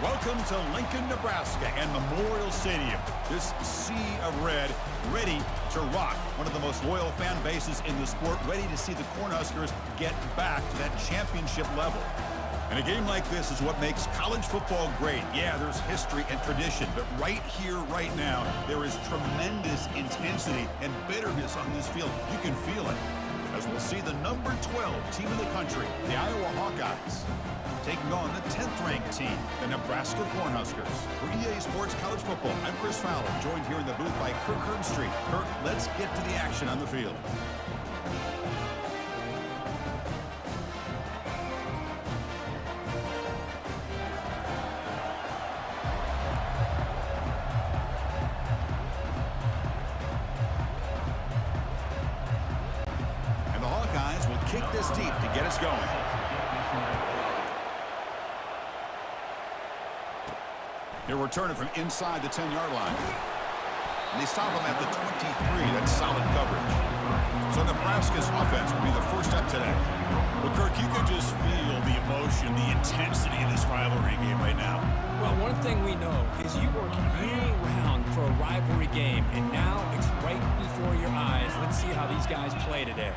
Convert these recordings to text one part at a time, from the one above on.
Welcome to Lincoln, Nebraska and Memorial Stadium. This sea of red, ready to rock. One of the most loyal fan bases in the sport, ready to see the Cornhuskers get back to that championship level. And a game like this is what makes college football great. Yeah, there's history and tradition, but right here, right now, there is tremendous intensity and bitterness on this field. You can feel it. As we'll see the number 12 team in the country, the Iowa Hawkeyes, taking on the 10th-ranked team, the Nebraska Cornhuskers. For EA Sports College Football, I'm Chris Fowler, joined here in the booth by Kirk Herbstreit. Kirk, let's get to the action on the field. And the Hawkeyes will kick this deep to get us going. They're returning from inside the 10-yard line. And they stop them at the 23. That's solid coverage. So Nebraska's offense will be the first up today. Well, Kirk, you can just feel the emotion, the intensity of this rivalry game right now. Well, one thing we know is you work year-round for a rivalry game, and now it's right before your eyes. Let's see how these guys play today.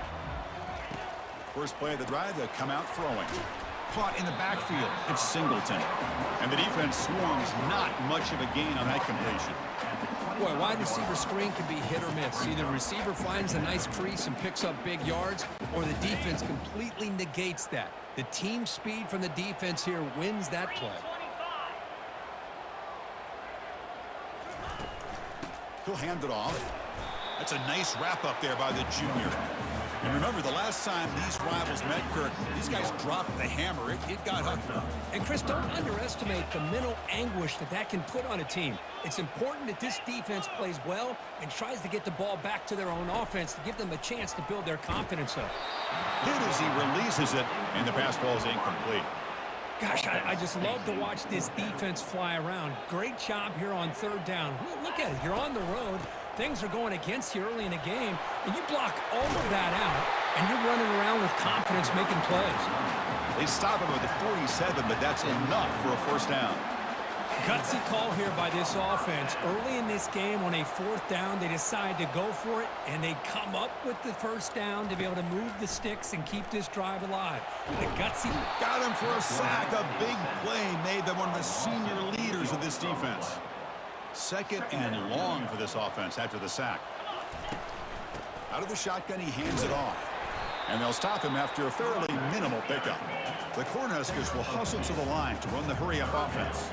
First play of the drive, they'll come out throwing. Caught in the backfield, it's Singleton. And the defense swarms, not much of a gain on that completion. Boy, wide receiver screen can be hit or miss. Either the receiver finds a nice crease and picks up big yards, or the defense completely negates that. The team speed from the defense here wins that play. He'll hand it off. That's a nice wrap up there by the junior. And remember, the last time these rivals met, Kirk, these guys dropped the hammer. It got ugly. And, Chris, don't underestimate the mental anguish that can put on a team. It's important that this defense plays well and tries to get the ball back to their own offense to give them a chance to build their confidence up. Hit as he releases it, and the pass ball is incomplete. Gosh, I just love to watch this defense fly around. Great job here on third down. Look at it. You're on the road. Things are going against you early in the game, and you block all of that out, and you're running around with confidence making plays. They stop him at the 47, but that's enough for a first down. Gutsy call here by this offense. Early in this game, on a fourth down, they decide to go for it, and they come up with the first down to be able to move the sticks and keep this drive alive. The Gutsy got him for a sack. A big play made them one of the senior leaders of this defense. Second and long for this offense after the sack. Out of the shotgun, he hands it off. And they'll stop him after a fairly minimal pickup. The Cornhuskers will hustle to the line to run the hurry-up offense.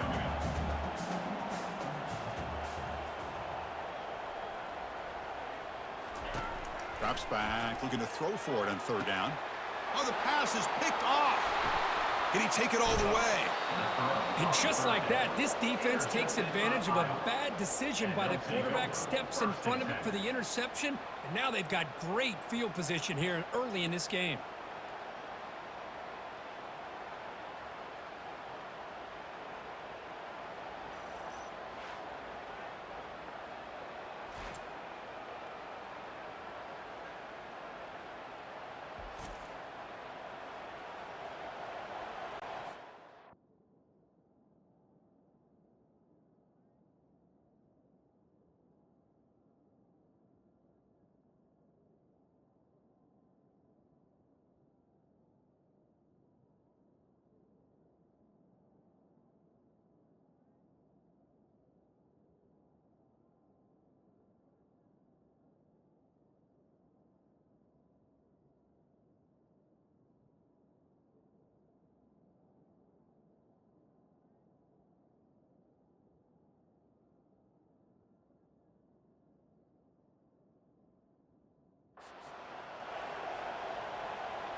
Drops back, looking to throw for it on third down. Oh, the pass is picked off. Can he take it all the way? And just like that, this defense takes advantage of a bad decision by the quarterback, steps in front of it for the interception, and now they've got great field position here early in this game.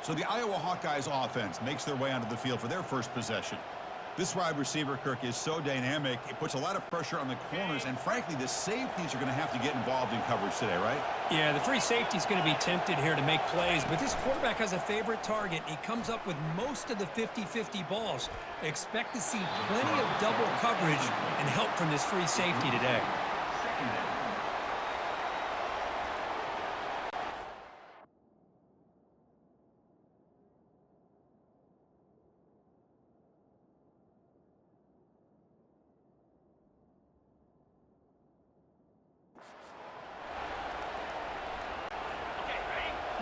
So the Iowa Hawkeyes offense makes their way onto the field for their first possession. This wide receiver, Kirk, is so dynamic. It puts a lot of pressure on the corners, and frankly, the safeties are going to have to get involved in coverage today, right? Yeah, the free safety's going to be tempted here to make plays, but this quarterback has a favorite target. He comes up with most of the 50-50 balls. Expect to see plenty of double coverage and help from this free safety today.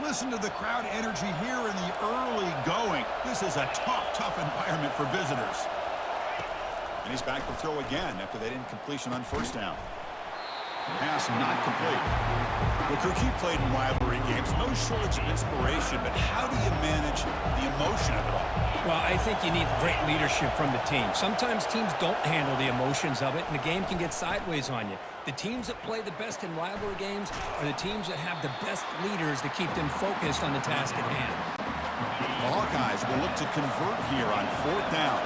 Listen to the crowd energy here in the early going. This is a tough environment for visitors. And he's back to throw again after that incompletion on first down. Pass not complete. Well, Cook, you played in rivalry games. No shortage of inspiration, but how do you manage the emotion of it all? Well, I think you need great leadership from the team. Sometimes teams don't handle the emotions of it, and the game can get sideways on you. The teams that play the best in rivalry games are the teams that have the best leaders to keep them focused on the task at hand. The Hawkeyes will look to convert here on fourth down.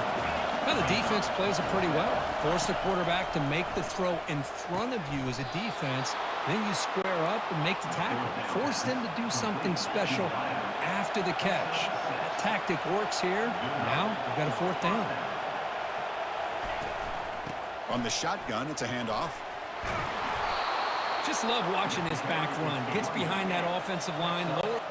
Well, the defense plays it pretty well. Force the quarterback to make the throw in front of you as a defense. Then you square up and make the tackle. Force them to do something special after the catch. That tactic works here. Now we've got a fourth down. On the shotgun, it's a handoff. Just love watching this back run. Gets behind that offensive line. Lower.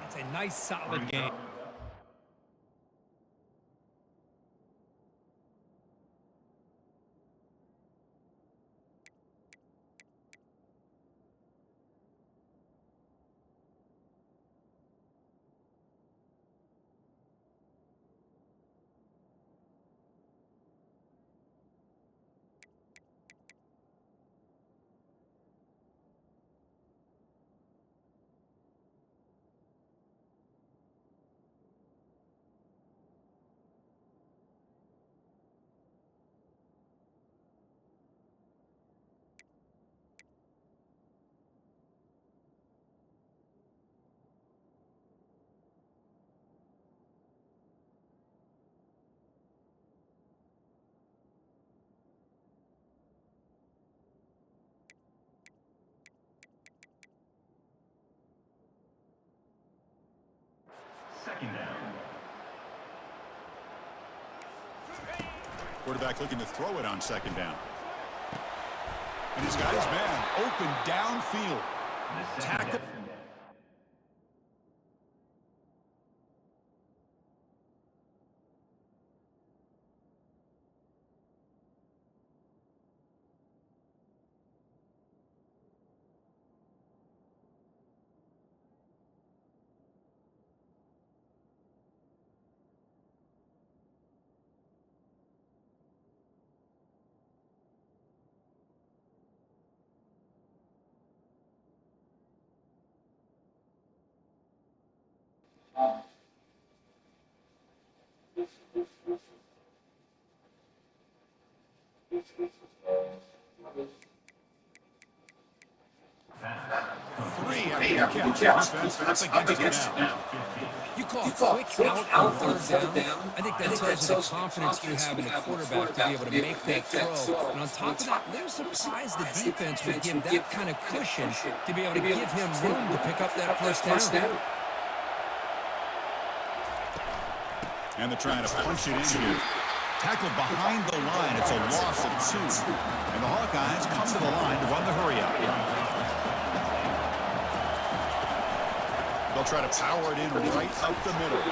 It's a nice, solid game. Second down. Quarterback looking to throw it on second down. And he's got his man open downfield. Tackle. Three after the catch. Defense up against it now. You call a quick out on third down. I think that tells you the confidence you have in a quarterback to be able to make that throw. And on top of that, they're surprised the defense would give that kind of cushion to be able to give him room to pick up that first down. And they're trying to punch it in here. Tackled behind the line. It's a loss of 2. And the Hawkeyes come to the line to run the hurry up. They'll try to power it in right up the middle.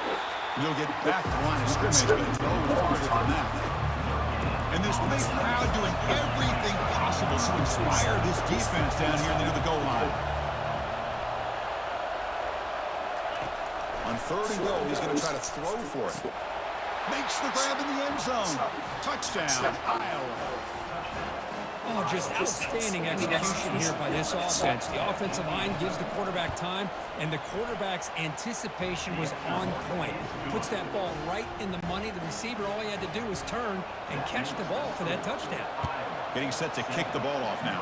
You'll get back to the line of scrimmage, but it's no farther than that. And this big crowd doing everything possible to inspire this defense down here near the goal line. On 3rd and goal, he's going to try to throw for it. Makes the grab in the end zone. Touchdown, Iowa. Oh, just outstanding execution here by this offense. The offensive line gives the quarterback time, and the quarterback's anticipation was on point. Puts that ball right in the money. The receiver, all he had to do was turn and catch the ball for that touchdown. Getting set to kick the ball off now.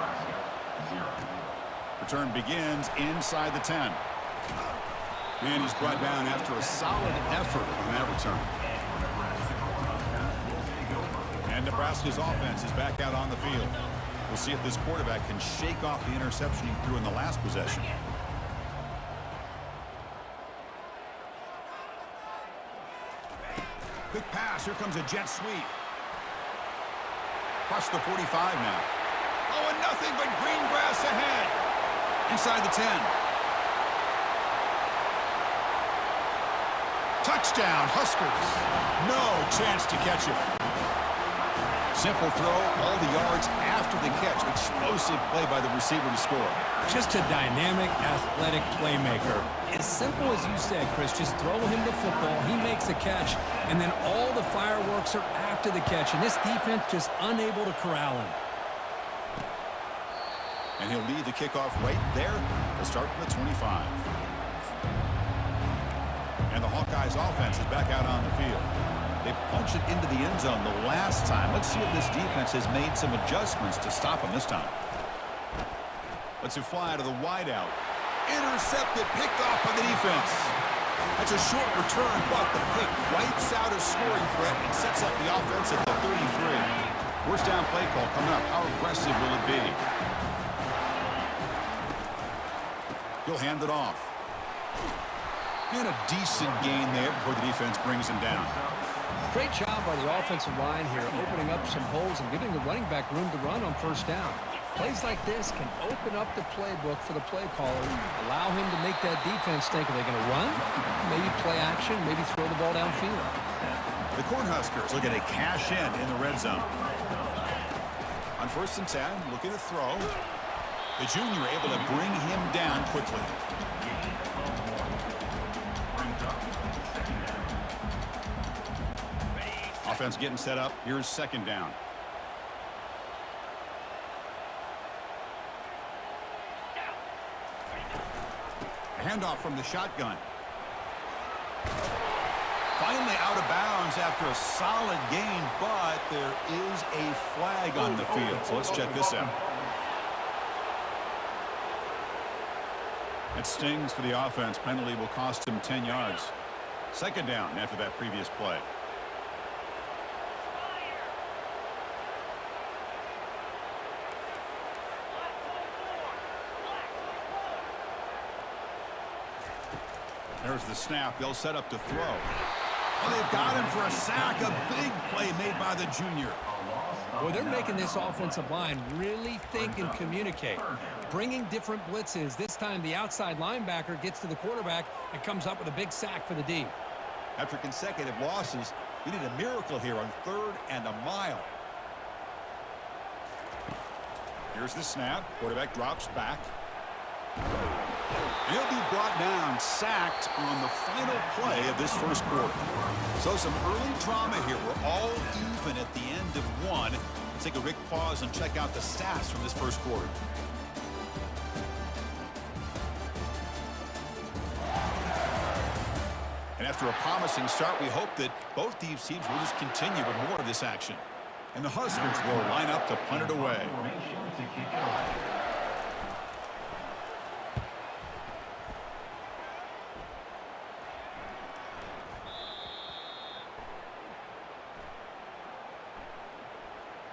Return begins inside the 10. And he's brought down after a solid effort on that return. And Nebraska's offense is back out on the field. We'll see if this quarterback can shake off the interception he threw in the last possession. Quick pass. Here comes a jet sweep. Across the 45 now. Oh, and nothing but green grass ahead. Inside the 10. Touchdown, Huskers. No chance to catch it. Simple throw, all the yards after the catch. Explosive play by the receiver to score. Just a dynamic, athletic playmaker. As simple as you said, Chris, just throw him the football, he makes a catch, and then all the fireworks are after the catch, and this defense just unable to corral him. And he'll lead the kickoff right there. They'll start from the 25. And the Hawkeyes offense is back out on the field. They punched it into the end zone the last time. Let's see if this defense has made some adjustments to stop them this time. Let's it fly to the wideout. Intercepted, picked off by the defense. That's a short return, but the pick wipes out a scoring threat and sets up the offense at the 33. First down play call coming up. How aggressive will it be? He'll hand it off. And a decent gain there before the defense brings him down. Great job by the offensive line here, opening up some holes and giving the running back room to run on first down. Plays like this can open up the playbook for the play caller, allow him to make that defense think, are they going to run? Maybe play action, maybe throw the ball downfield. The Cornhuskers looking to cash in the red zone. On 1st and 10, looking to throw. The junior able to bring him down quickly. Offense getting set up. Here's 2nd down. Handoff from the shotgun. Finally out of bounds after a solid gain, but there is a flag on the field. So let's check this out. It stings for the offense. Penalty will cost him 10 yards. 2nd down after that previous play. There's the snap. They'll set up to throw. Oh, they've got him for a sack. A big play made by the junior. Well, they're making this offensive line really think and communicate. Bringing different blitzes. This time the outside linebacker gets to the quarterback and comes up with a big sack for the D. After consecutive losses, you need a miracle here on 3rd and a mile. Here's the snap. Quarterback drops back. He'll be brought down, sacked on the final play of this first quarter. So some early drama here. We're all even at the end of one. Let's take a quick pause and check out the stats from this first quarter. And after a promising start, we hope that both these teams will just continue with more of this action. And the Huskers will line up to punt it away.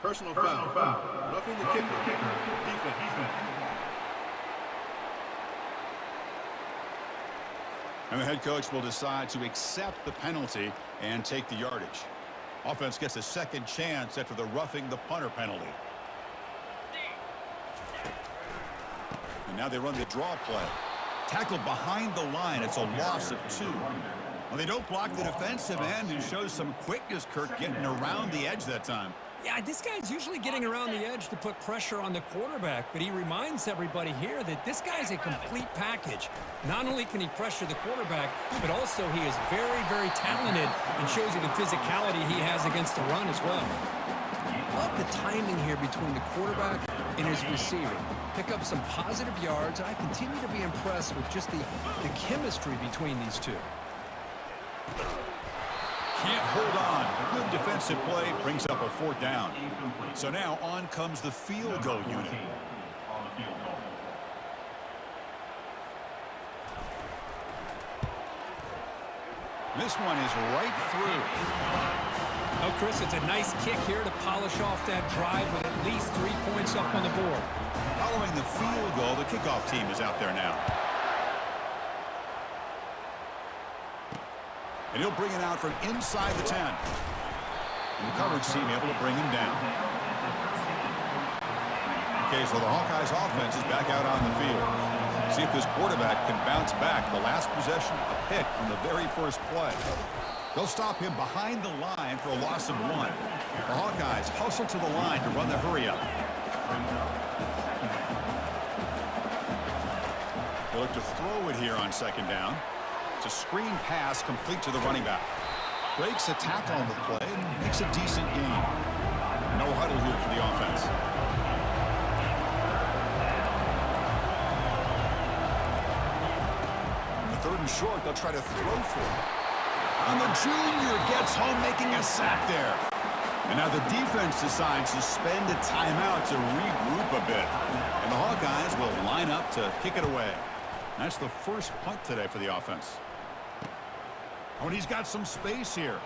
Personal foul. Roughing the kicker. Defense. And the head coach will decide to accept the penalty and take the yardage. Offense gets a second chance after the roughing the punter penalty. And now they run the draw play. Tackled behind the line. It's a loss of 2. Well, they don't block the defensive end and show some quickness, Kirk, getting around the edge that time. Yeah, this guy's usually getting around the edge to put pressure on the quarterback, but he reminds everybody here that this guy's a complete package. Not only can he pressure the quarterback, but also he is very, very talented and shows you the physicality he has against the run as well. Love the timing here between the quarterback and his receiver. Pick up some positive yards, and I continue to be impressed with just the chemistry between these two. Can't hold on. Good defensive play brings up a 4th down. So now on comes the field goal unit. This one is right through. Oh, Chris, it's a nice kick here to polish off that drive with at least 3 points up on the board. Following the field goal, the kickoff team is out there now. And he'll bring it out from inside the 10. And the coverage team able to bring him down. Okay, so the Hawkeyes offense is back out on the field. See if this quarterback can bounce back. The last possession, a pick on the very first play. They'll stop him behind the line for a loss of 1. The Hawkeyes hustle to the line to run the hurry up. They look to throw it here on 2nd down. It's a screen pass complete to the running back. Breaks a tackle on the play and makes a decent gain. No huddle here for the offense. The 3rd and short, they'll try to throw for it. And the junior gets home, making a sack there. And now the defense decides to spend a timeout to regroup a bit. And the Hawkeyes will line up to kick it away. That's the first punt today for the offense. Oh, and he's got some space here.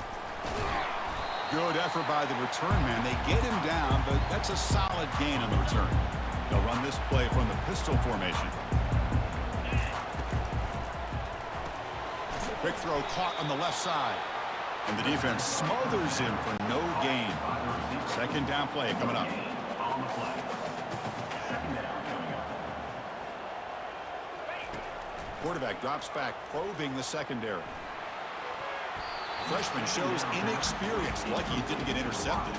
Good effort by the return man. They get him down, but that's a solid gain on the return. They'll run this play from the pistol formation. Quick throw caught on the left side. And the defense smothers him for no gain. 2nd down play coming up. Quarterback drops back, probing the secondary. Freshman shows inexperience, lucky he didn't get intercepted.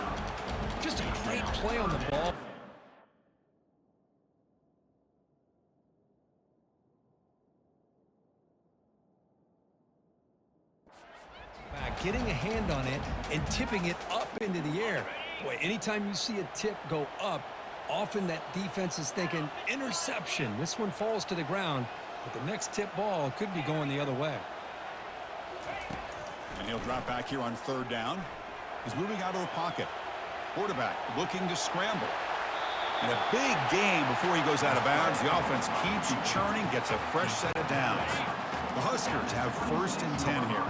Just a great play on the ball. Getting a hand on it and tipping it up into the air. Boy, anytime you see a tip go up, often that defense is thinking interception. This one falls to the ground, but the next tip ball could be going the other way. And he'll drop back here on 3rd down. He's moving out of the pocket. Quarterback looking to scramble. And a big gain before he goes out of bounds. The offense keeps churning, gets a fresh set of downs. The Huskers have 1st and 10 here.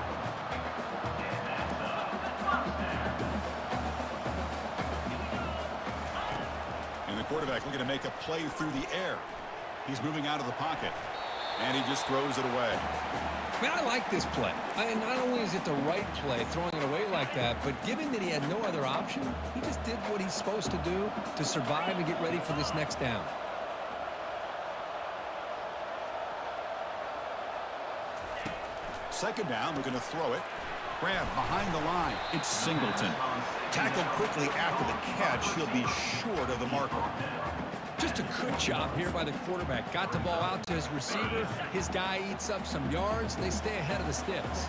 And the quarterback looking to make a play through the air. He's moving out of the pocket. And he just throws it away. Man, I like this play. And not only is it the right play, throwing it away like that, but given that he had no other option, he just did what he's supposed to do to survive and get ready for this next down. Second down, we're going to throw it. Grab behind the line. It's Singleton. Tackled quickly after the catch. He'll be short of the marker. Just a good job here by the quarterback. Got the ball out to his receiver. His guy eats up some yards. They stay ahead of the sticks.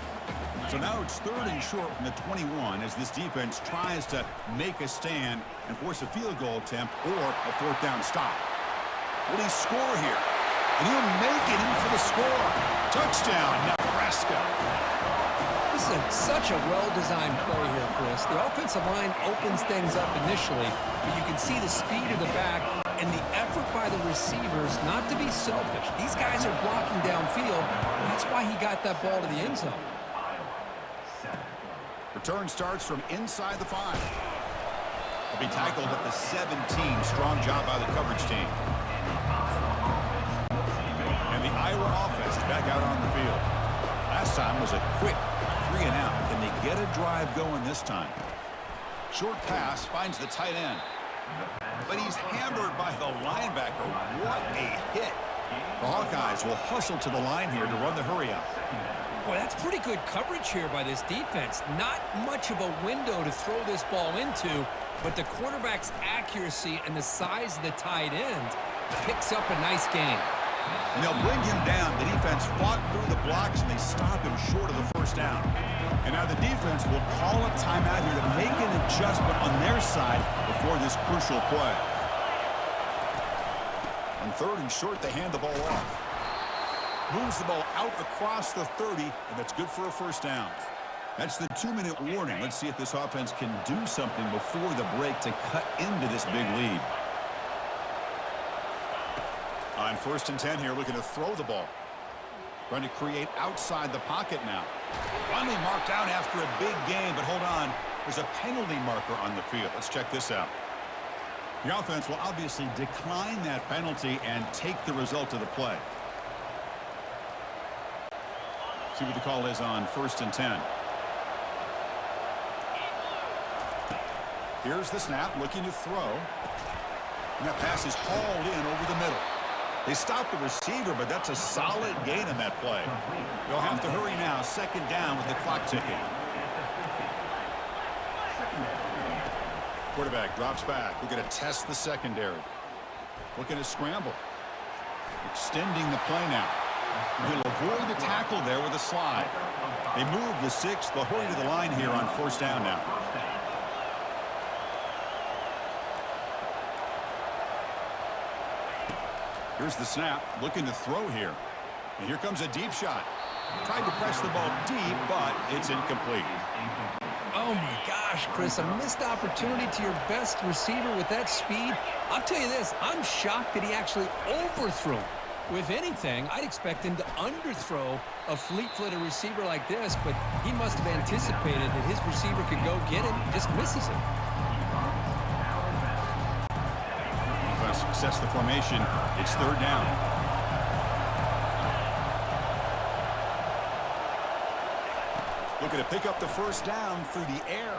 So now it's 3rd and short from the 21 as this defense tries to make a stand and force a field goal attempt or a 4th down stop. Will he score here? And he'll make it in for the score. Touchdown, Nebraska. This is such a well-designed play here, Chris. The offensive line opens things up initially, but you can see the speed of the back and the effort by the receivers not to be selfish. These guys are blocking downfield, and that's why he got that ball to the end zone. Return starts from inside the 5. He'll be tackled at the 17. Strong job by the coverage team. And the Iowa offense is back out on the field. Last time was a quick 3 and out. Can they get a drive going this time? Short pass finds the tight end. But he's hammered by the linebacker. What a hit. The Hawkeyes will hustle to the line here to run the hurry up. Boy, that's pretty good coverage here by this defense. Not much of a window to throw this ball into, but the quarterback's accuracy and the size of the tight end picks up a nice gain. And they'll bring him down. The defense fought through the blocks, and they stop him short of the first down. And now the defense will call a timeout here to make an adjustment on their side before this crucial play. On 3rd and short, they hand the ball off. Moves the ball out across the 30, and that's good for a first down. That's the 2-minute warning. Let's see if this offense can do something before the break to cut into this big lead. On 1st and 10 here, looking to throw the ball. Trying to create outside the pocket now. Finally marked out after a big game, but hold on. There's a penalty marker on the field. Let's check this out. The offense will obviously decline that penalty and take the result of the play. See what the call is on 1st and 10. Here's the snap, looking to throw. And that pass is hauled in over the middle. They stop the receiver, but that's a solid gain on that play. They'll have to hurry now. 2nd down with the clock ticking. Quarterback drops back. We're going to test the secondary. Looking to scramble. Extending the play now. He'll avoid the tackle there with a slide. They move the 6th. They'll hurry to the line here on 1st down now. Here's the snap, looking to throw here. And here comes a deep shot. Tried to press the ball deep, but it's incomplete. Oh, my gosh, Chris, a missed opportunity to your best receiver with that speed. I'll tell you this, I'm shocked that he actually overthrew. With anything, I'd expect him to underthrow a fleet-footed receiver like this, but he must have anticipated that his receiver could go get it and just misses it. Sets the formation. It's 3rd down. Looking to pick up the 1st down through the air.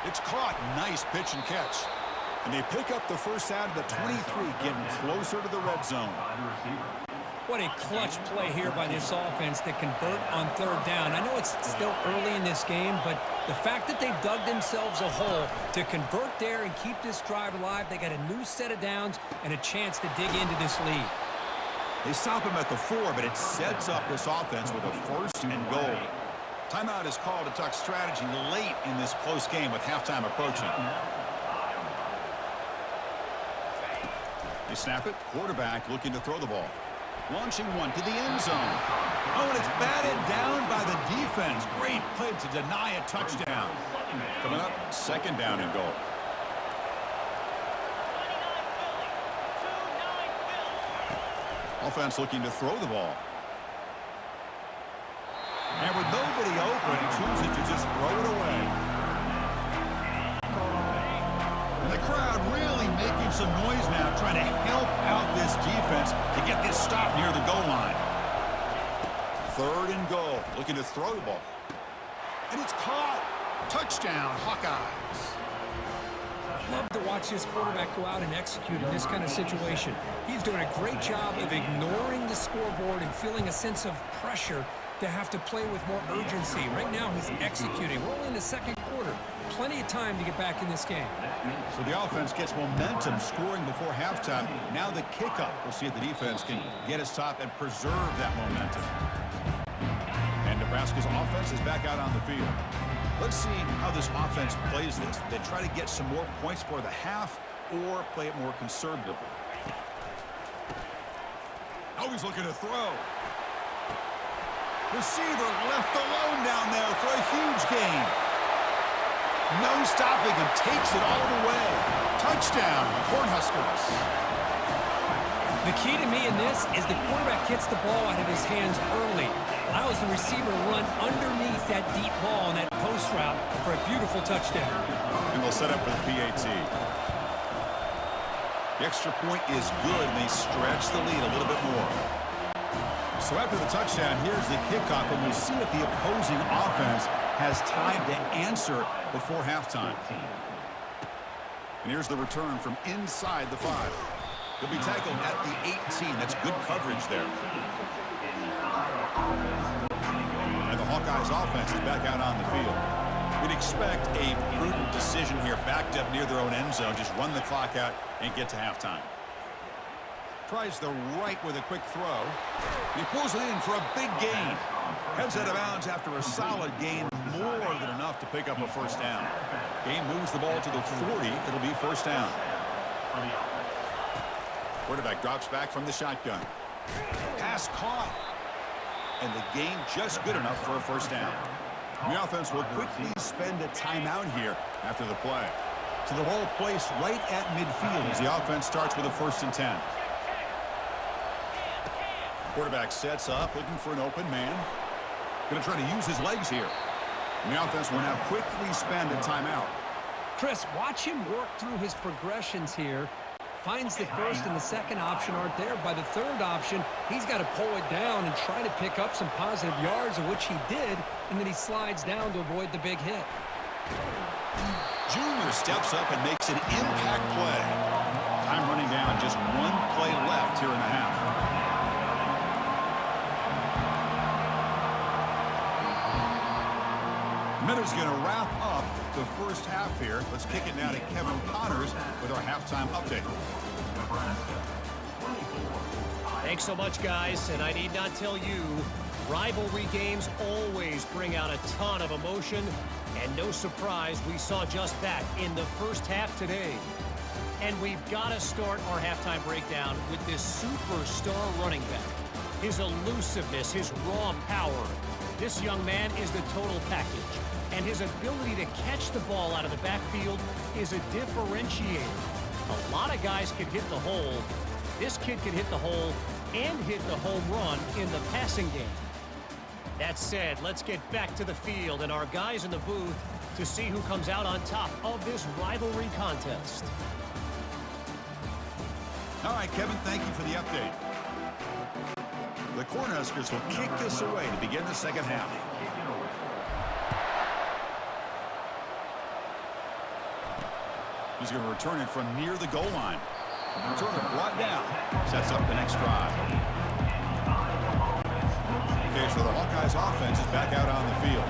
It's caught. Nice pitch and catch. And they pick up the 1st down to the 23, getting closer to the red zone. What a clutch play here by this offense to convert on 3rd down. I know it's still early in this game, but the fact that they've dug themselves a hole to convert there and keep this drive alive, they got a new set of downs and a chance to dig into this lead. They stop him at the 4, but it sets up this offense with a 1st and goal. Timeout is called to talk strategy late in this close game with halftime approaching. They snap it. Quarterback looking to throw the ball. Launching one to the end zone. Oh, and it's batted down by the defense. Great play to deny a touchdown. Coming up, 2nd down and goal. Offense looking to throw the ball. And with nobody open, choosing to just throw it away. And the crowd really making some noise now, trying to help out this defense to get this stop near the goal line. 3rd and goal, looking to throw the ball. And it's caught. Touchdown, Hawkeyes. Love to watch this quarterback go out and execute in this kind of situation. He's doing a great job of ignoring the scoreboard and feeling a sense of pressure to have to play with more urgency. Right now, he's executing. We're only in the 2nd quarter. Plenty of time to get back in this game. So the offense gets momentum, scoring before halftime. Now the kickoff. We'll see if the defense can get a stop and preserve that momentum. And Nebraska's offense is back out on the field. Let's see how this offense plays this. They try to get some more points for the half or play it more conservatively. Oh, he's looking to throw. Receiver left alone down there for a huge gain. No stopping him. Takes it all the way. Touchdown, Cornhuskers. The key to me in this is the quarterback gets the ball out of his hands early. Allows the receiver to run underneath that deep ball on that post route for a beautiful touchdown. And they'll set up for the PAT. The extra point is good, and they stretch the lead a little bit more. So after the touchdown, here's the kickoff, and we'll see if the opposing offense has time to answer before halftime. And here's the return from inside the 5. He'll be tackled at the 18. That's good coverage there. And the Hawkeyes offense is back out on the field. We'd expect a prudent decision here, backed up near their own end zone. Just run the clock out and get to halftime. Tries the right with a quick throw. He pulls it in for a big gain. Heads out of bounds after a solid gain, more than enough to pick up a first down. Game moves the ball to the 40. It'll be first down. Quarterback drops back from the shotgun. Pass caught. And the gain just good enough for a first down. The offense will quickly spend a timeout here after the play. So the ball placed right at midfield as the offense starts with a 1st and 10. Quarterback sets up, looking for an open man. Going to try to use his legs here. And the offense will now quickly spend a timeout. Chris, watch him work through his progressions here. Finds the first and the second option aren't there. By the third option, he's got to pull it down and try to pick up some positive yards, of which he did, and then he slides down to avoid the big hit. Junior steps up and makes an impact play. Time running down, just one play left here in the half. Miller's going to wrap up the first half here. Let's kick it now to Kevin Connors with our halftime update. Thanks so much, guys, and I need not tell you, rivalry games always bring out a ton of emotion, and no surprise, we saw just that in the first half today. And we've got to start our halftime breakdown with this superstar running back. His elusiveness, his raw power. This young man is the total package. And his ability to catch the ball out of the backfield is a differentiator. A lot of guys can hit the hole. This kid can hit the hole and hit the home run in the passing game. That said, let's get back to the field and our guys in the booth to see who comes out on top of this rivalry contest. All right, Kevin, thank you for the update. The Cornhuskers will kick this away to begin the second half. He's going to return it from near the goal line. Returner brought down. Sets up the next drive. Okay, so the Hawkeyes offense is back out on the field.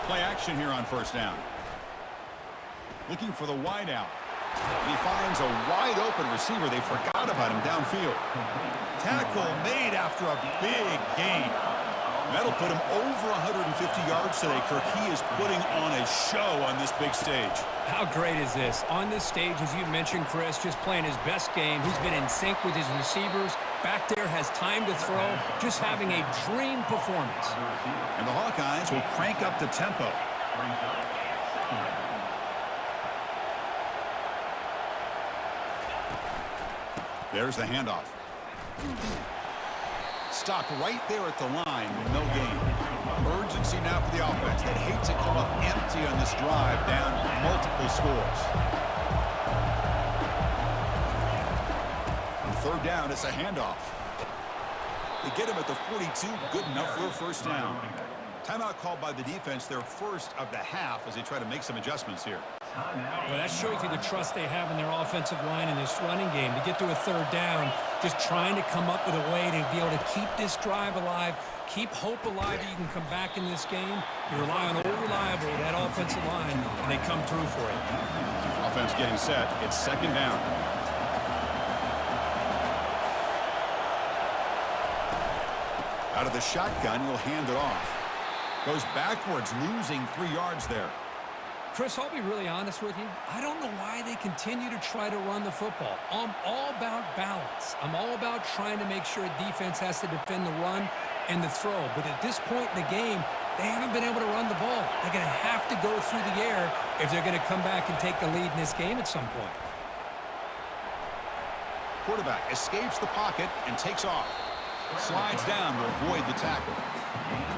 Play action here on first down. Looking for the wide out. And he finds a wide open receiver. They forgot about him downfield. Tackle made after a big gain. That'll put him over 150 yards today, Kirk. He is putting on a show on this big stage. How great is this? On this stage, as you mentioned, Chris, just playing his best game. He's been in sync with his receivers. Back there, has time to throw. Just having a dream performance. And the Hawkeyes will crank up the tempo. There's the handoff. Stopped right there at the line with no gain. Urgency now for the offense. They'd hate to come up empty on this drive, down multiple scores. On third down, it's a handoff. They get him at the 42, good enough for a first down. Timeout called by the defense, their first of the half, as they try to make some adjustments here. Well, that shows you the trust they have in their offensive line in this running game. To get to a third down, just trying to come up with a way to be able to keep this drive alive, keep hope alive that you can come back in this game. You rely on old reliable, that offensive line, and they come through for it. Offense getting set. It's second down. Out of the shotgun, he'll hand it off. Goes backwards, losing 3 yards there. Chris, I'll be really honest with you. I don't know why they continue to try to run the football. I'm all about balance. I'm all about trying to make sure a defense has to defend the run and the throw. But at this point in the game, they haven't been able to run the ball. They're going to have to go through the air if they're going to come back and take the lead in this game at some point. Quarterback escapes the pocket and takes off. Slides down to avoid the tackle.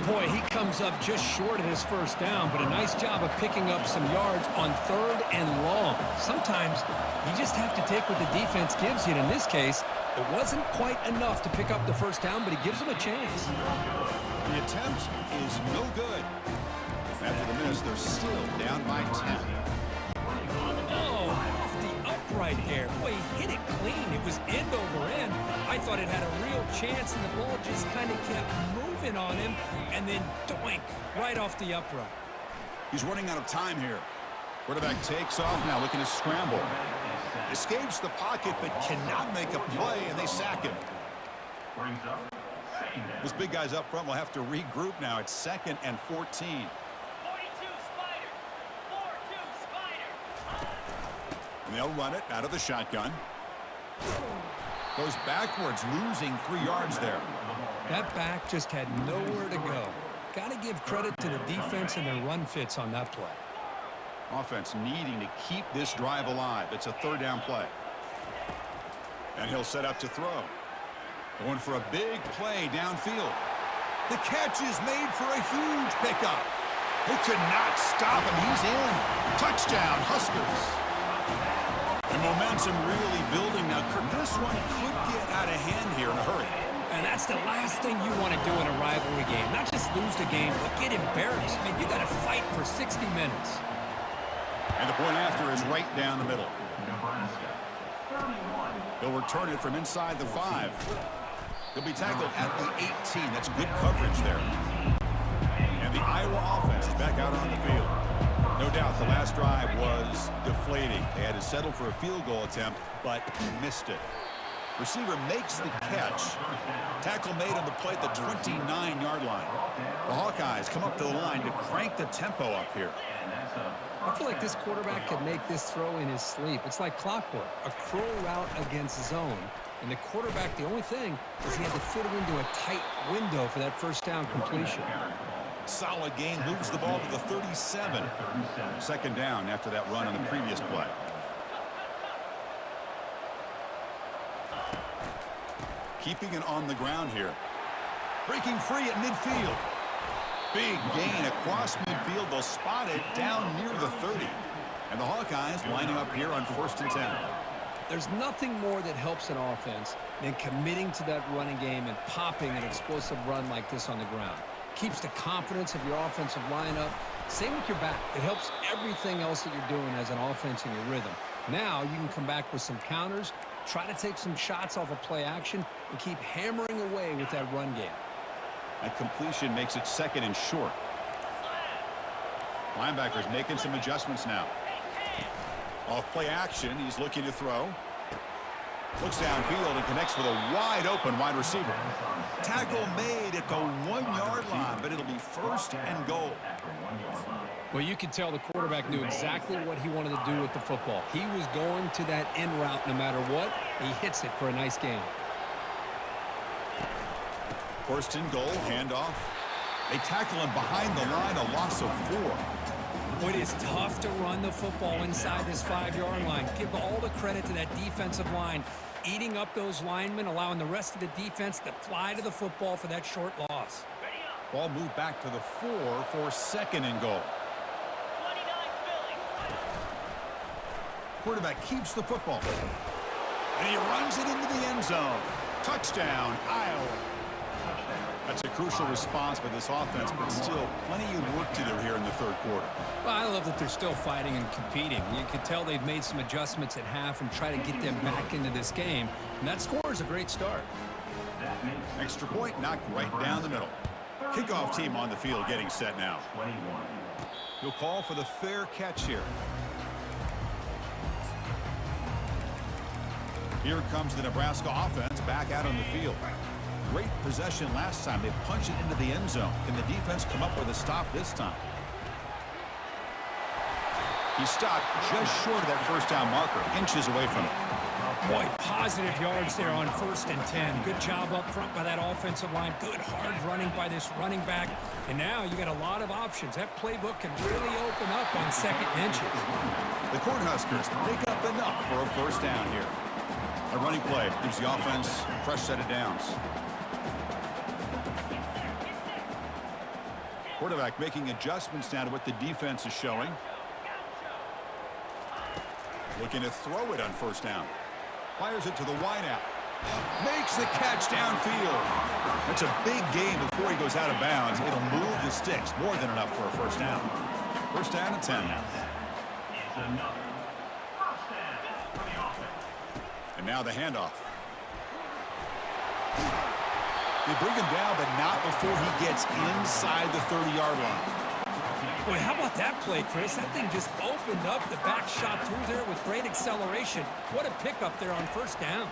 Boy, he comes up just short of his first down, but a nice job of picking up some yards on 3rd and long. Sometimes you just have to take what the defense gives you. And in this case, it wasn't quite enough to pick up the first down, but he gives them a chance. The attempt is no good. After the miss, they're still down by 10. Oh, off the upright there. Boy, he hit it clean. It was end over end. I thought it had a real chance, and the ball just kind of kept moving on him, and then doink, right off the upright. He's running out of time here. Quarterback takes off now, looking to scramble. Escapes the pocket, but cannot make a play, and they sack him. This big guy's up front will have to regroup now. It's 2nd and 14. 42 Spider. 4-2 Spider. And they'll run it out of the shotgun. Goes backwards, losing 3 yards there. That back just had nowhere to go. Got to give credit to the defense and their run fits on that play. Offense needing to keep this drive alive. It's a 3rd down play. And he'll set up to throw. Going for a big play downfield. The catch is made for a huge pickup. They could not stop him. He's in. Touchdown, Huskers. The momentum really building now. This one could get out of hand here in a hurry. And that's the last thing you want to do in a rivalry game. Not just lose the game, but get embarrassed. I mean, you got to fight for 60 minutes. And the point after is right down the middle. He'll return it from inside the 5. He'll be tackled at the 18. That's good coverage there. And the Iowa offense is back out on the field. No doubt the last drive was deflating. They had to settle for a field goal attempt, but missed it. Receiver makes the catch. Tackle made on the play at the 29-yard line. The Hawkeyes come up to the line to crank the tempo up here. I feel like this quarterback could make this throw in his sleep. It's like clockwork, a crow route against zone. And the quarterback, the only thing is he had to fit it into a tight window for that first down completion. Solid gain, moves the ball to the 37. 2nd down after that run on the previous play. Keeping it on the ground here. Breaking free at midfield. Big gain across midfield. They'll spot it down near the 30. And the Hawkeyes lining up here on 1st and 10. There's nothing more that helps an offense than committing to that running game and popping an explosive run like this on the ground. Keeps the confidence of your offensive lineup. Same with your back. It helps everything else that you're doing as an offense in your rhythm. Now you can come back with some counters, try to take some shots off of play action, and keep hammering away with that run game. That completion makes it 2nd and short. Linebackers making some adjustments now. Off play action, he's looking to throw. Looks downfield and connects with a wide open wide receiver. Tackle made at the 1-yard line, but it'll be 1st and goal. Well, you could tell the quarterback knew exactly what he wanted to do with the football. He was going to that in route no matter what. He hits it for a nice gain. 1st and goal, handoff. They tackle him behind the line, a loss of 4. It is tough to run the football inside this 5-yard line. Give all the credit to that defensive line, eating up those linemen, allowing the rest of the defense to fly to the football for that short loss. Ball moved back to the 4 for 2nd and goal. 29 Philly. Quarterback keeps the football. And he runs it into the end zone. Touchdown, Iowa. That's a crucial response by this offense, but still plenty of work to do here in the 3rd quarter. Well, I love that they're still fighting and competing. You can tell they've made some adjustments at half and try to get them back into this game. And that score is a great start. Extra point knocked right down the middle. Kickoff team on the field getting set now. He'll call for the fair catch here. Here comes the Nebraska offense back out on the field. Great possession last time. They punch it into the end zone. Can the defense come up with a stop this time? He stopped just short of that first down marker, inches away from it. Boy, positive yards there on 1st and 10. Good job up front by that offensive line. Good hard running by this running back. And now you got a lot of options. That playbook can really open up on 2nd and inches. The Cornhuskers pick up enough for a first down here. A running play gives the offense a fresh set of downs. Quarterback making adjustments now to what the defense is showing. Looking to throw it on first down. Fires it to the wideout. Makes the catch downfield. That's a big gain before he goes out of bounds. It'll move the sticks. More than enough for a first down. First down and 10. And now the handoff. They bring him down, but not before he gets inside the 30-yard line. Boy, how about that play, Chris? That thing just opened up. The back shot through there with great acceleration. What a pickup there on first down.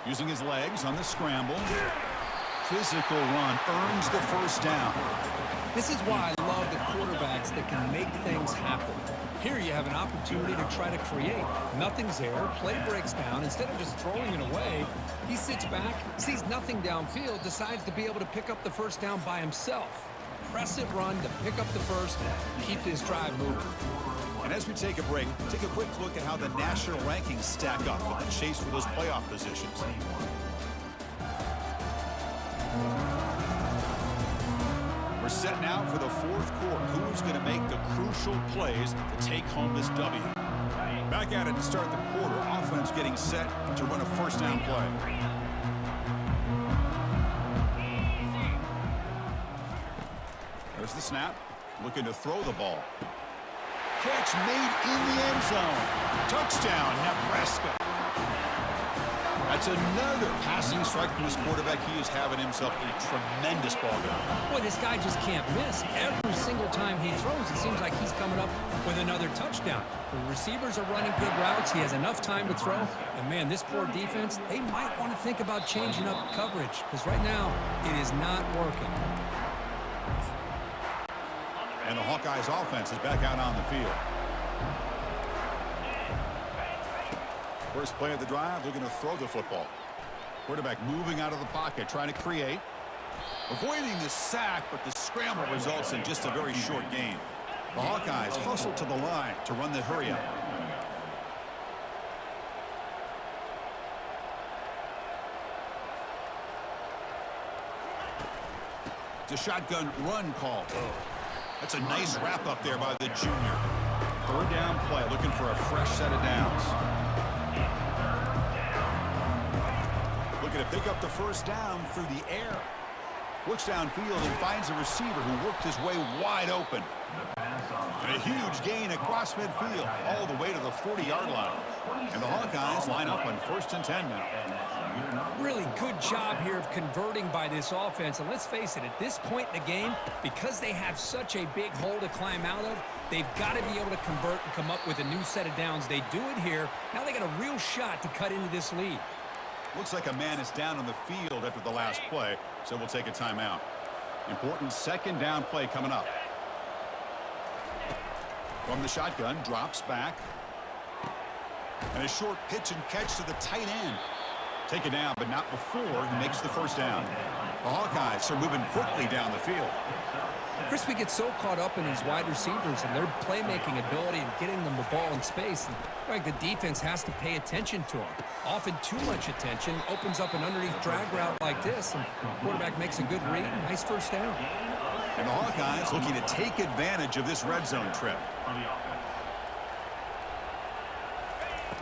Using his legs on the scramble. Physical run earns the first down. This is why I love the quarterbacks that can make things happen. Here you have an opportunity to try to create. Nothing's there. Play breaks down. Instead of just throwing it away, he sits back, sees nothing downfield, decides to be able to pick up the first down by himself. Impressive run to pick up the first, keep this drive moving. And as we take a break, take a quick look at how the national rankings stack up with the chase for those playoff positions. We're setting out for the 4th quarter. Who's going to make the crucial plays to take home this W? Back at it to start the quarter. Offense getting set to run a first down play. There's the snap. Looking to throw the ball. Catch made in the end zone. Touchdown, Nebraska. That's another passing strike from this quarterback. He is having himself a tremendous ball game. Boy, this guy just can't miss. Every single time he throws, it seems like he's coming up with another touchdown. The receivers are running good routes. He has enough time to throw. And, man, this poor defense, they might want to think about changing up coverage because right now it is not working. And the Hawkeyes offense is back out on the field. First play of the drive, they're going to throw the football. Quarterback moving out of the pocket, trying to create. Avoiding the sack, but the scramble results in just a very short gain. The Hawkeyes hustle to the line to run the hurry up. It's a shotgun run call. That's a nice wrap up there by the junior. 3rd down play, looking for a fresh set of downs. Looking to pick up the first down through the air. Looks downfield and finds a receiver who worked his way wide open. And a huge gain across midfield, all the way to the 40-yard line. And the Hawkeyes line up on 1st and 10 now. Really good job here of converting by this offense. And let's face it, at this point in the game, because they have such a big hole to climb out of, they've got to be able to convert and come up with a new set of downs. They do it here. Now they got a real shot to cut into this lead. Looks like a man is down on the field after the last play, so we'll take a timeout. Important 2nd down play coming up. From the shotgun, drops back. And a short pitch and catch to the tight end. Take it down, but not before he makes the first down. The Hawkeyes are moving quickly down the field. Chris, we get so caught up in these wide receivers and their playmaking ability and getting them the ball in space. And like the defense has to pay attention to them. Often too much attention opens up an underneath drag route like this, and the quarterback makes a good read. Nice first down. And the Hawkeyes looking to take advantage of this red zone trip.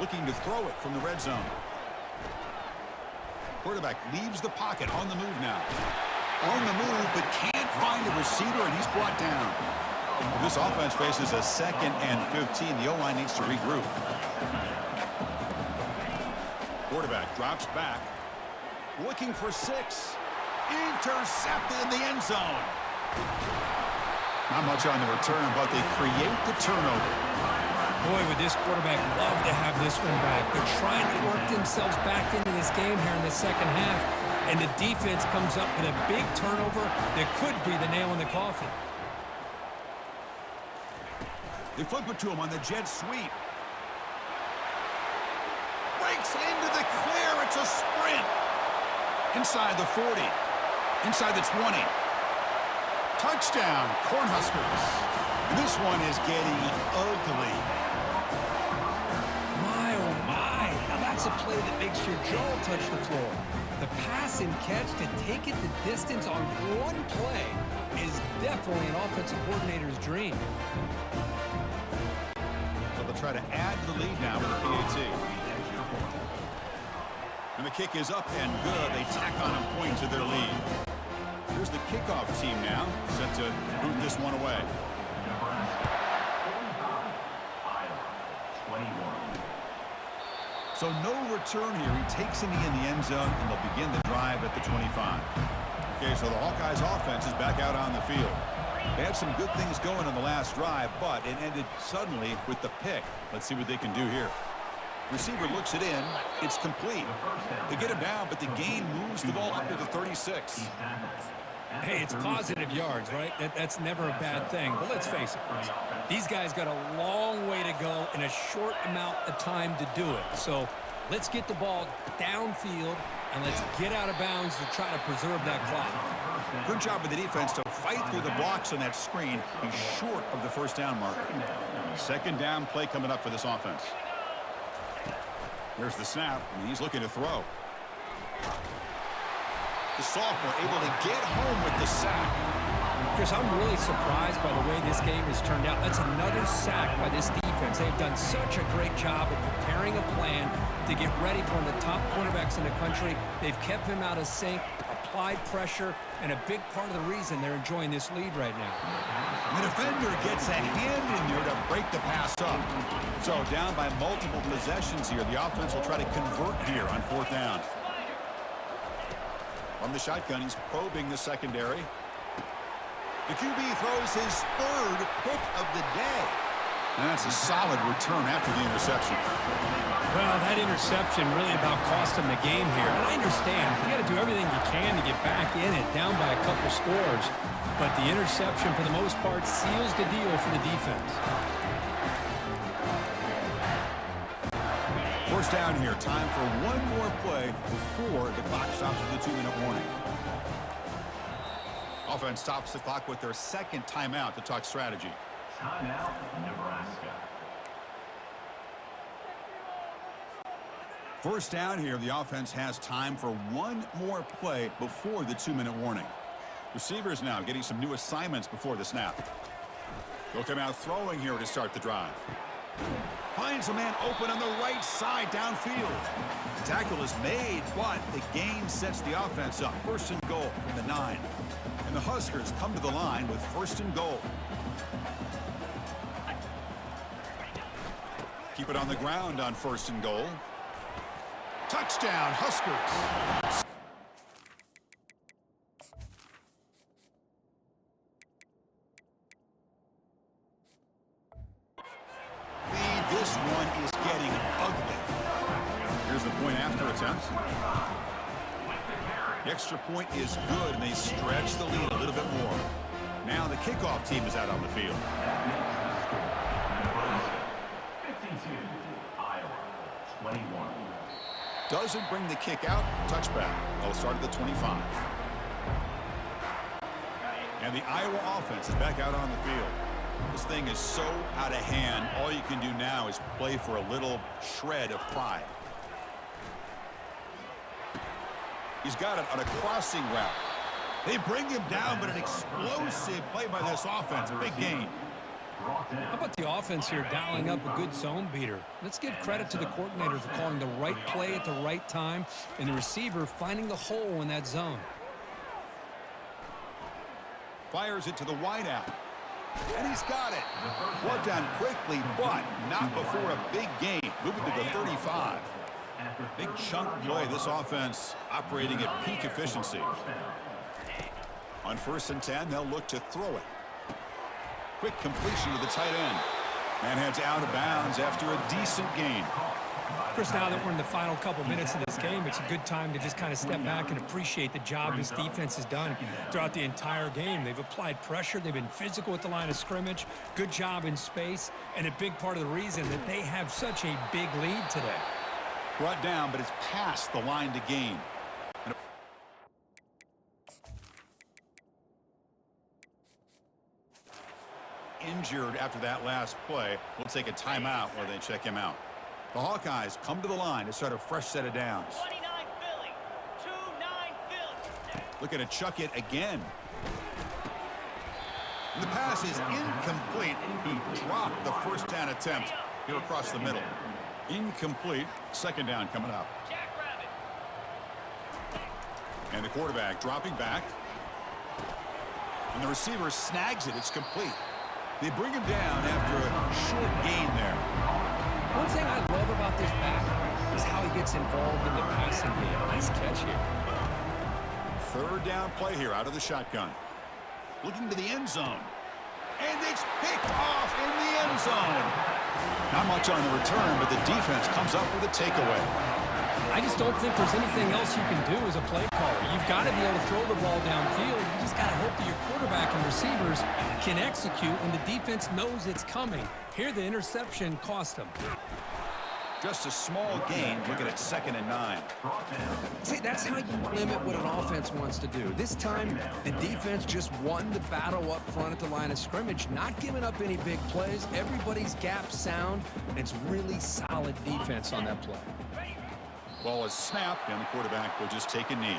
Looking to throw it from the red zone. Quarterback leaves the pocket on the move now. On the move, but can't find a receiver, and he's brought down. This offense faces a 2nd and 15. The O-line needs to regroup. Quarterback drops back. Looking for 6. Intercepted in the end zone. Not much on the return, but they create the turnover. Boy, would this quarterback love to have this one back. They're trying to work themselves back into this game here in the second half, and the defense comes up with a big turnover that could be the nail in the coffin. They flip it to him on the jet sweep. Breaks into the clear. It's a sprint. Inside the 40. Inside the 20. Touchdown, Cornhuskers. And this one is getting ugly. My, oh my. Now that's a play that makes your jaw touch the floor. The pass and catch to take it the distance on one play is definitely an offensive coordinator's dream. So they'll try to add to the lead now with the PAT. And the kick is up and good. They tack on a point to their lead. Here's the kickoff team now, set to boot this one away. So no return here. He takes a knee in the end zone, and they'll begin the drive at the 25. Okay, so the Hawkeyes offense is back out on the field. They had some good things going on the last drive, but it ended suddenly with the pick. Let's see what they can do here. Receiver looks it in. It's complete. They get him down, but the gain moves the ball up to the 36. Hey, it's positive yards, right? That's never a bad thing. But let's face it, these guys got a long way to go in a short amount of time to do it. So let's get the ball downfield, and let's get out of bounds to try to preserve that clock. Good job with the defense to fight through the blocks on that screen. He's short of the first down marker. Second down play coming up for this offense. Here's the snap, and he's looking to throw. The sophomore able to get home with the sack. Chris, I'm really surprised by the way this game has turned out. That's another sack by this defense. They've done such a great job of preparing a plan to get ready for one of the top cornerbacks in the country. They've kept him out of sync, applied pressure, and a big part of the reason they're enjoying this lead right now. The defender gets a hand in there to break the pass up. So down by multiple possessions here. The offense will try to convert here on fourth down. From the shotgun, he's probing the secondary. The QB throws his third hit of the day. And that's a solid return after the interception. Well, that interception really about cost him the game here. And I understand. You got to do everything you can to get back in it, down by a couple scores. But the interception, for the most part, seals the deal for the defense. First down here. Time for one more play before the clock stops for the 2-minute warning. Offense stops the clock with their second timeout to talk strategy. Timeout, Nebraska. First down here. The offense has time for one more play before the 2-minute warning. Receivers now getting some new assignments before the snap. They'll come out throwing here to start the drive. Finds a man open on the right side downfield. The tackle is made, but the gain sets the offense up. First and goal from the 9. And the Huskers come to the line with first and goal. Keep it on the ground on first and goal. Touchdown, Huskers. This one is getting ugly. Here's the point after attempt. The extra point is good, and they stretch the lead a little bit more. Now the kickoff team is out on the field. 52, Iowa, 21. Doesn't bring the kick out. Touchback. They'll start at the 25. And the Iowa offense is back out on the field. This thing is so out of hand. All you can do now is play for a little shred of pride. He's got it on a crossing route. They bring him down, but an explosive play by this offense. Big gain. How about the offense here dialing up a good zone beater? Let's give credit to the coordinator for calling the right play at the right time and the receiver finding the hole in that zone. Fires it to the wideout. And he's got it. Brought down quickly, but not before a big gain. Moving to the 35. Big chunk play. This offense operating at peak efficiency. On first and 10, they'll look to throw it. Quick completion to the tight end. And heads out of bounds after a decent gain. Chris, now that we're in the final couple minutes of this game, it's a good time to just kind of step back and appreciate the job this defense has done throughout the entire game. They've applied pressure. They've been physical at the line of scrimmage. Good job in space, and a big part of the reason that they have such a big lead today. Brought down, but it's past the line to gain. Injured after that last play. We'll take a timeout while they check him out. The Hawkeyes come to the line to start a fresh set of downs. 29 Philly. 2-9 Philly. Looking to chuck it again. The pass is incomplete. He dropped the first down attempt here across the middle. Incomplete. Second down coming up. Jackrabbit. And the quarterback dropping back. And the receiver snags it. It's complete. They bring him down after a short gain there. One thing I love about this back is how he gets involved in the passing game. Nice catch here. Third down play here out of the shotgun. Looking to the end zone. And it's picked off in the end zone. Not much on the return, but the defense comes up with a takeaway. I just don't think there's anything else you can do as a play caller. You've got to be able to throw the ball downfield. You just got to hope that your quarterback and receivers can execute when the defense knows it's coming. Here, the interception cost them. Just a small gain, looking at 2nd and 9. See, that's how you limit what an offense wants to do. This time, the defense just won the battle up front at the line of scrimmage, not giving up any big plays. Everybody's gap sound. It's really solid defense on that play. Ball is snapped, and the quarterback will just take a knee.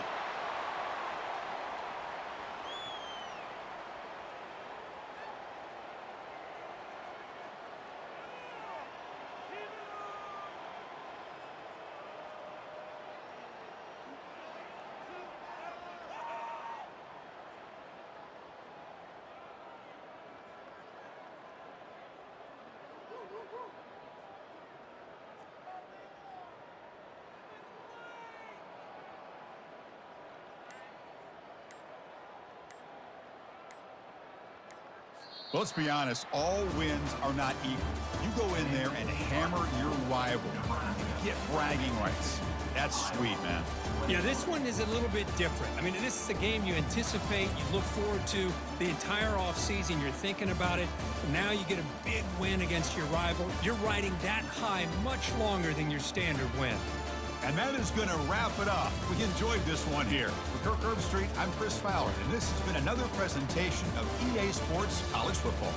Well, let's be honest, all wins are not equal. You go in there and hammer your rival. Get bragging rights. That's sweet, man. Yeah, this one is a little bit different. I mean, this is a game you anticipate, you look forward to the entire offseason. You're thinking about it. Now you get a big win against your rival. You're riding that high much longer than your standard win. And that is going to wrap it up. We enjoyed this one here. For Kirk Herbstreit, I'm Chris Fowler, and this has been another presentation of EA Sports College Football.